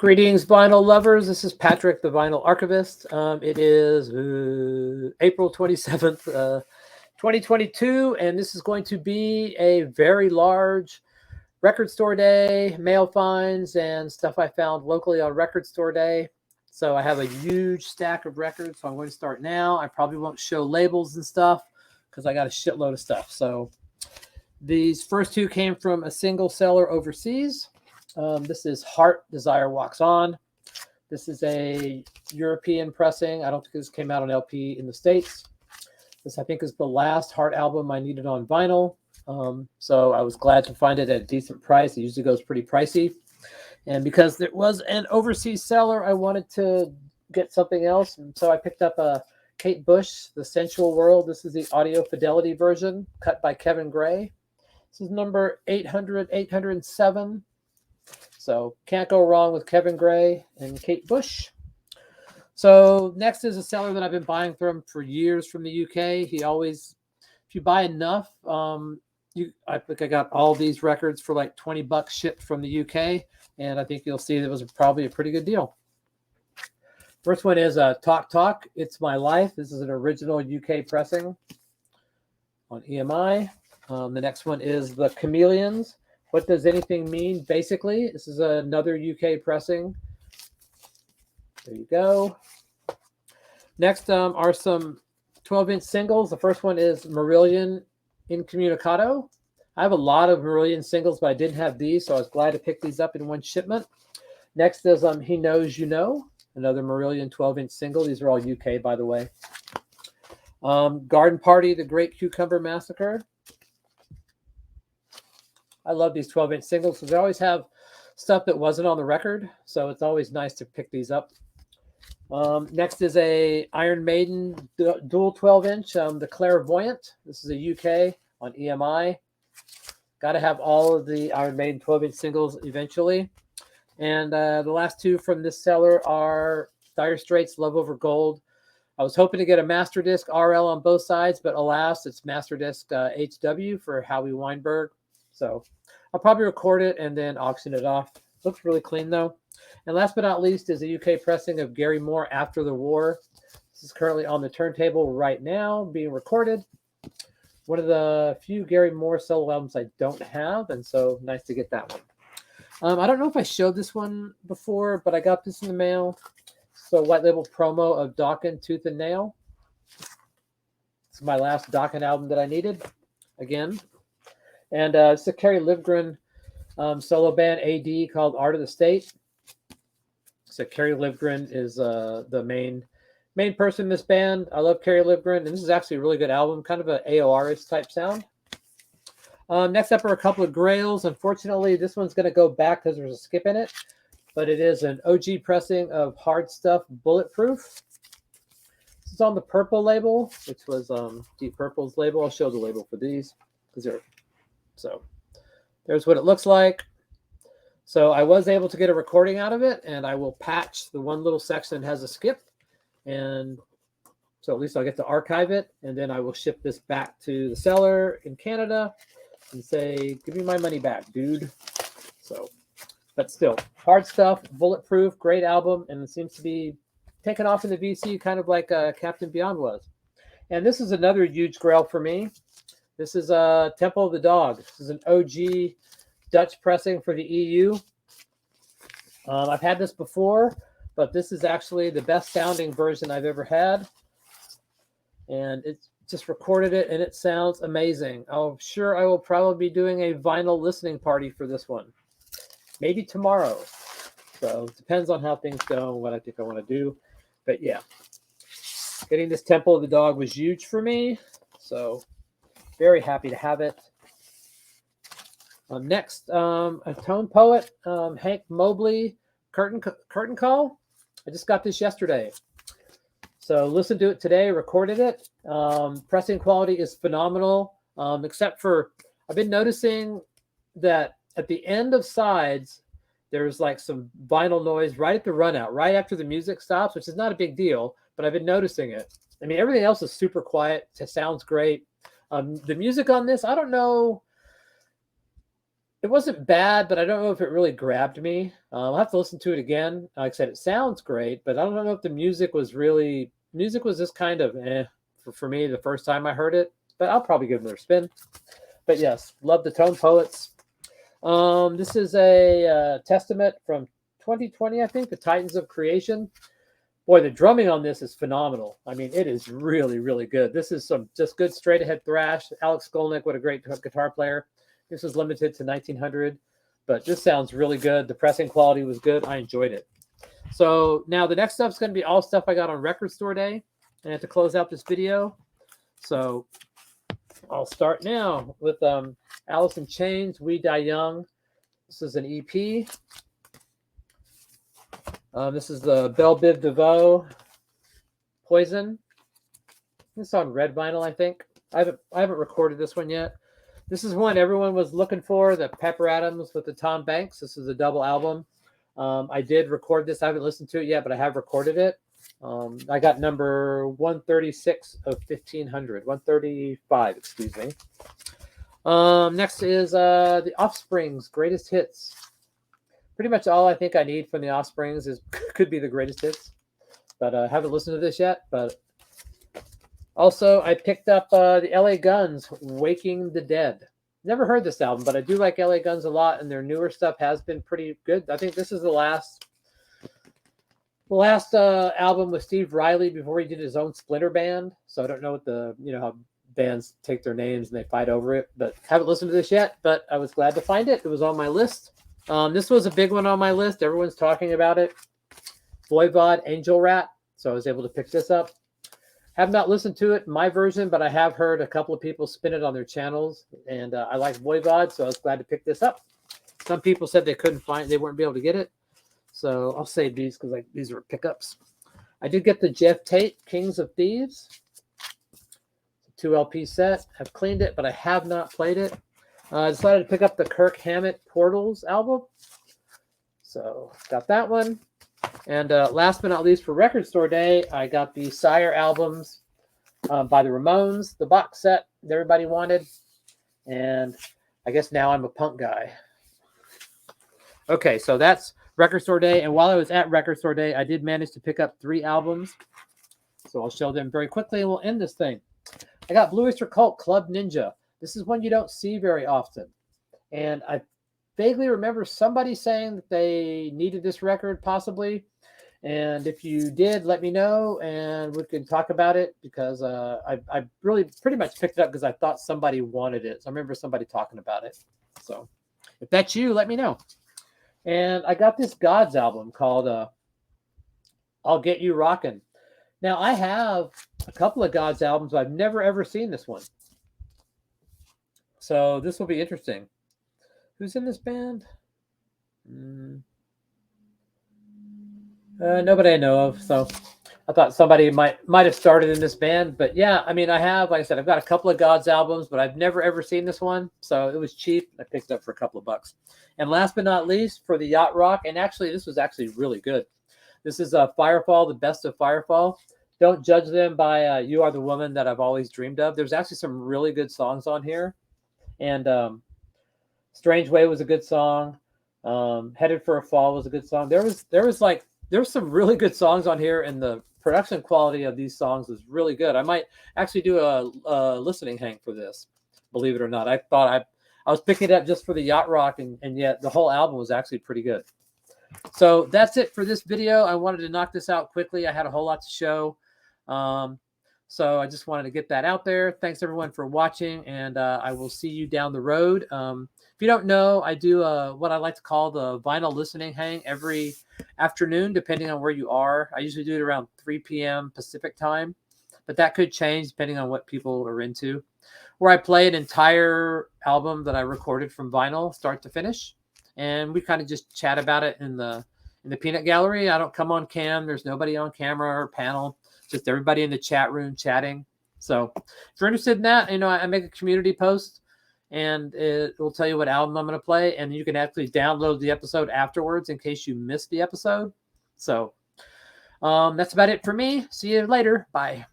Greetings, vinyl lovers. This is Patrick, the Vinyl Archivist. It is April 27th, 2022, and this is going to be a very large record store day, mail finds, and stuff I found locally on record store day. So I have a huge stack of records, so I'm going to start now. I probably won't show labels and stuff because I got a shitload of stuff. So these first two came from a single seller overseas. This is Heart, Desire Walks On. This is a European pressing. I don't think this came out on LP in the States. This, I think, is the last Heart album I needed on vinyl. So I was glad to find it at a decent price. It usually goes pretty pricey. And because there was an overseas seller, I wanted to get something else. And so I picked up a Kate Bush, The Sensual World. This is the audio fidelity version cut by Kevin Gray. This is number 807. So can't go wrong with Kevin Gray and Kate Bush. So next is a seller that I've been buying from for years from the UK. He always, if you buy enough, I think I got all these records for like $20 shipped from the UK. And I think you'll see that it was probably a pretty good deal. First one is Talk Talk, It's My Life. This is an original UK pressing on EMI. The next one is The Chameleons. What Does Anything Mean? Basically, this is another UK pressing. There you go. Next are some 12-inch singles. The first one is Marillion Incommunicado. I have a lot of Marillion singles, but I didn't have these, so I was glad to pick these up in one shipment. Next is He Knows You Know, another Marillion 12-inch single. These are all UK, by the way. Garden Party, The Great Cucumber Massacre. I love these 12-inch singles because they always have stuff that wasn't on the record, so it's always nice to pick these up. Next is a Iron Maiden dual 12-inch, The Clairvoyant. This is a UK on EMI. Got to have all of the Iron Maiden 12-inch singles eventually. And the last two from this seller are Dire Straits, Love Over Gold. I was hoping to get a master disc RL on both sides, but alas, it's master disc HW for Howie Weinberg. So I'll probably record it and then auction it off. Looks really clean though. And last but not least is a UK pressing of Gary Moore, After the War. This is currently on the turntable right now, being recorded. One of the few Gary Moore solo albums I don't have, and so nice to get that one. I don't know if I showed this one before, but I got this in the mail. So white label promo of Dokken, Tooth and Nail. It's my last Dokken album that I needed, again. And it's a Kerry Livgren solo band AD called Art of the State. So Kerry Livgren is the main person in this band. I love Kerry Livgren, and this is actually a really good album, kind of an AOR-ish type sound. Next up are a couple of Grails. Unfortunately, this one's going to go back because there's a skip in it, but it is an OG pressing of Hard Stuff Bulletproof. This is on the Purple label, which was Deep Purple's label. I'll show the label for these because they're so. There's what it looks like. So I was able to get a recording out of it, and I will patch the one little section that has a skip. And so at least I'll get to archive it, and then I will ship this back to the seller in Canada and say, give me my money back, dude. So, but still, Hard Stuff, Bulletproof, great album, and it seems to be taken off in the VC kind of like Captain Beyond was. And this is another huge grail for me. This is Temple of the Dog. This is an OG Dutch pressing for the EU. I've had this before, but this is actually the best sounding version I've ever had. And it's just recorded it, and it sounds amazing. I'm sure I will probably be doing a vinyl listening party for this one. Maybe tomorrow. So it depends on how things go and what I think I want to do. But yeah, getting this Temple of the Dog was huge for me. So very happy to have it. Next, a tone poet, Hank Mobley, Curtain Call. I just got this yesterday. So listened to it today, recorded it. Pressing quality is phenomenal, except for I've been noticing that at the end of sides, there's like some vinyl noise right at the run out, right after the music stops, which is not a big deal, but I've been noticing it. I mean, everything else is super quiet. It sounds great. The music on this, I don't know It wasn't bad, but I don't know if it really grabbed me. I'll have to listen to it again. Like I said, it sounds great, but I don't know if the music was just kind of for me the first time I heard it. But I'll probably give it another spin. But yes, love the Tone Poets. This is a Testament from 2020, I think, the Titans of Creation. Boy, the drumming on this is phenomenal. I mean, it is really, really good. This is some just good straight ahead thrash. Alex Skolnick, what a great guitar player. This was limited to 1900, but this sounds really good. The pressing quality was good. I enjoyed it. So now the next stuff is going to be all stuff I got on Record Store Day. And I have to close out this video. So I'll start now with Alice in Chains, We Die Young. This is an EP. This is the Belle Biv DeVoe, Poison. This is on red vinyl, I think. I haven't recorded this one yet. This is one everyone was looking for, the Pepper Adams with the Tom Banks. This is a double album. I did record this. I haven't listened to it yet, but I have recorded it. I got number 136 of 1500. 135, excuse me. Next is The Offspring's Greatest Hits. Pretty much all I think I need from The Offsprings could be the greatest hits. But I haven't listened to this yet. But also, I picked up the LA Guns, Waking the Dead. Never heard this album, but I do like LA Guns a lot, and their newer stuff has been pretty good. I think this is the last album with Steve Riley before he did his own Splinter band. So I don't know what how bands take their names and they fight over it, but haven't listened to this yet, but I was glad to find it. It was on my list. This was a big one on my list. Everyone's talking about it. Voivod, Angel Rat. So I was able to pick this up. Have not listened to it, my version, but I have heard a couple of people spin it on their channels, and I like Voivod, so I was glad to pick this up. Some people said they weren't able to get it, so I'll save these because these are pickups. I did get the Jeff Tate, Kings of Thieves, 2 LP set. I've cleaned it, but I have not played it. I decided to pick up the Kirk Hammett Portals album, so got that one. And last but not least, for Record Store Day, I got the Sire albums by the Ramones, the box set that everybody wanted. And I guess now I'm a punk guy. Okay, so that's Record Store Day. And while I was at Record Store Day, I did manage to pick up 3 albums. So I'll show them very quickly and we'll end this thing. I got Blue Oyster Cult Club Ninja. This is one you don't see very often. And I vaguely remember somebody saying that they needed this record possibly. And if you did, let me know and we can talk about it because I really pretty much picked it up because I thought somebody wanted it. So I remember somebody talking about it. So if that's you, let me know. And I got this Gods album called I'll Get You Rockin'. Now I have a couple of Gods albums, but I've never ever seen this one. So this will be interesting. Who's in this band? Nobody I know of. So I thought somebody might have started in this band. But yeah, I mean, like I said, I've got a couple of Gods albums, but I've never ever seen this one. So it was cheap. I picked it up for a couple of bucks. And last but not least, for the Yacht Rock, and actually this was actually really good. This is Firefall, the best of Firefall. Don't judge them by You Are the Woman That I've Always Dreamed Of. There's actually some really good songs on here. And Strange Way was a good song. Headed for a Fall was a good song. There's some really good songs on here, and the production quality of these songs is really good. I might actually do a listening hang for this, believe it or not. I thought I was picking it up just for the Yacht Rock, and yet the whole album was actually pretty good. So that's it for this video. I wanted to knock this out quickly. I had a whole lot to show. So I just wanted to get that out there. Thanks everyone for watching, and I will see you down the road. If you don't know, I do what I like to call the vinyl listening hang every afternoon, depending on where you are. I usually do it around 3 p.m. Pacific time, but that could change depending on what people are into. Where I play an entire album that I recorded from vinyl, start to finish, and we kind of just chat about it in the peanut gallery. I don't come on cam. There's nobody on camera or panel. Just everybody in the chat room chatting. So if you're interested in that, I make a community post and it will tell you what album I'm going to play. And you can actually download the episode afterwards in case you missed the episode. So that's about it for me. See you later. Bye.